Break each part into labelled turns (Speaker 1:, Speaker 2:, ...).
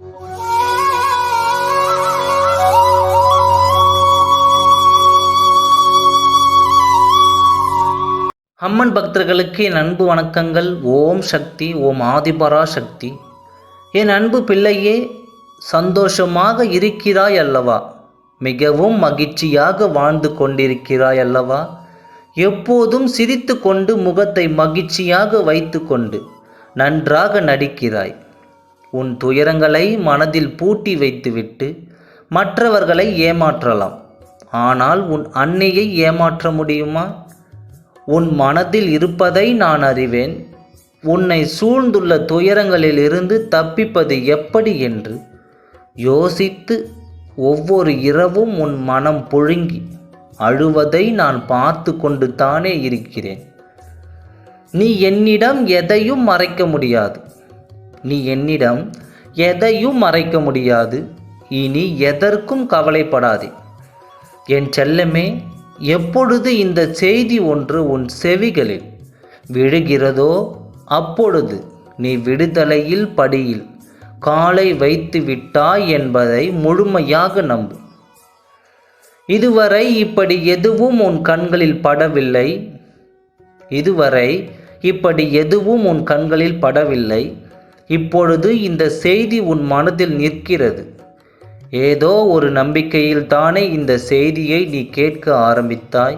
Speaker 1: அம்மன் பக்தர்களுக்கு என் அன்பு வணக்கங்கள். ஓம் சக்தி, ஓம் ஆதிபரா சக்தி. என் அன்பு பிள்ளையே, சந்தோஷமாக இருக்கிறாய் அல்லவா? மிகவும் மகிழ்ச்சியாக வாழ்ந்து கொண்டிருக்கிறாய் அல்லவா? எப்போதும் சிரித்து கொண்டு முகத்தை மகிழ்ச்சியாக வைத்து கொண்டு நன்றாக நடிக்கிறாய். உன் துயரங்களை மனதில் பூட்டி வைத்துவிட்டு மற்றவர்களை ஏமாற்றலாம். ஆனால் உன் அன்னையை ஏமாற்ற முடியுமா? உன் மனதில் இருப்பதை நான் அறிவேன். உன்னை சூழ்ந்துள்ள துயரங்களிலிருந்து தப்பிப்பது எப்படி என்று யோசித்து ஒவ்வொரு இரவும் உன் மனம் புழுங்கி அழுவதை நான் பார்த்து கொண்டு தானே இருக்கிறேன். நீ என்னிடம் எதையும் மறைக்க முடியாது. இனி எதற்கும் கவலைப்படாதே. என் செல்லமே, எப்பொழுது இந்த செய்தி ஒன்று உன் செவிகளில் விழுகிறதோ அப்பொழுது நீ விடுதலையில் படியில் காலை வைத்து விட்டாய் என்பதை முழுமையாக நம்பு. இதுவரை இப்படி எதுவும் உன் கண்களில் படவில்லை. இப்பொழுது இந்த செய்தி உன் மனதில் நிற்கிறது. ஏதோ ஒரு நம்பிக்கையில் தானே இந்த செய்தியை நீ கேட்க ஆரம்பித்தாய்.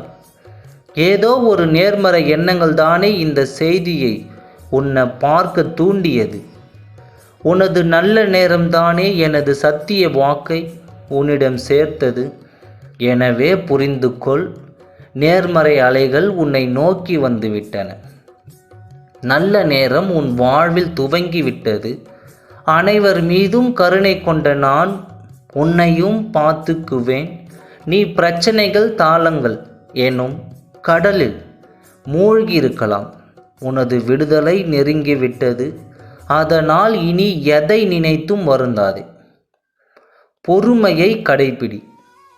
Speaker 1: ஏதோ ஒரு நேர்மறை எண்ணங்கள் தானே இந்த செய்தியை உன்னை பார்க்க தூண்டியது. உனது நல்ல நேரம்தானே எனது சத்திய வாக்கை உன்னிடம் சேர்த்தது. எனவே புரிந்து கொள், நேர்மறை அலைகள் உன்னை நோக்கி வந்துவிட்டன. நல்ல நேரம் உன் வாழ்வில் துவங்கிவிட்டது. அனைவர் மீதும் கருணை கொண்ட நான் உன்னையும் பார்த்துக்குவேன். நீ பிரச்சனைகள் தாளங்கள் எனும் கடலில் மூழ்கியிருக்கலாம். உனது விடுதலை நெருங்கிவிட்டது. அதனால் இனி எதை நினைத்தும் வருந்தாதே. பொறுமையை கடைபிடி.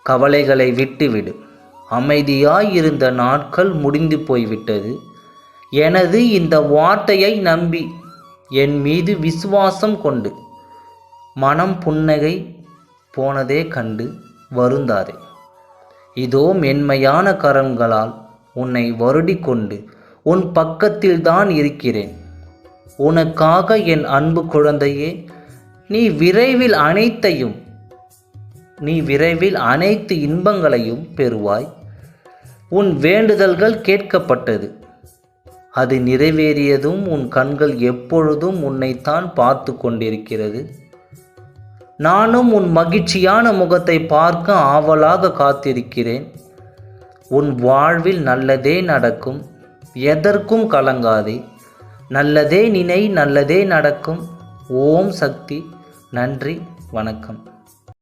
Speaker 1: கவலைகளை விட்டுவிடு. அமைதியாயிருந்த நாட்கள் முடிந்து போய்விட்டது. எனது இந்த வார்த்தையை நம்பி என் மீது விசுவாசம் கொண்டு மனம் புன்னகை போனதே கண்டு வருந்தாதே. இதோ மென்மையான கரங்களால் உன்னை வருடி கொண்டு உன் பக்கத்தில்தான் இருக்கிறேன். உனக்காக என் அன்பு குழந்தையே, நீ விரைவில் அனைத்து இன்பங்களையும் பெறுவாய். உன் வேண்டுதல்கள் கேட்கப்பட்டது. அது நிறைவேறியதும் உன் கண்கள் எப்பொழுதும் உன்னைத்தான் பார்த்து கொண்டிருக்கிறது. நானும் உன் மகிழ்ச்சியான முகத்தை பார்க்க ஆவலாக காத்திருக்கிறேன். உன் வாழ்வில் நல்லதே நடக்கும். எதற்கும் கலங்காதே. நல்லதே நினை, நல்லதே நடக்கும். ஓம் சக்தி. நன்றி, வணக்கம்.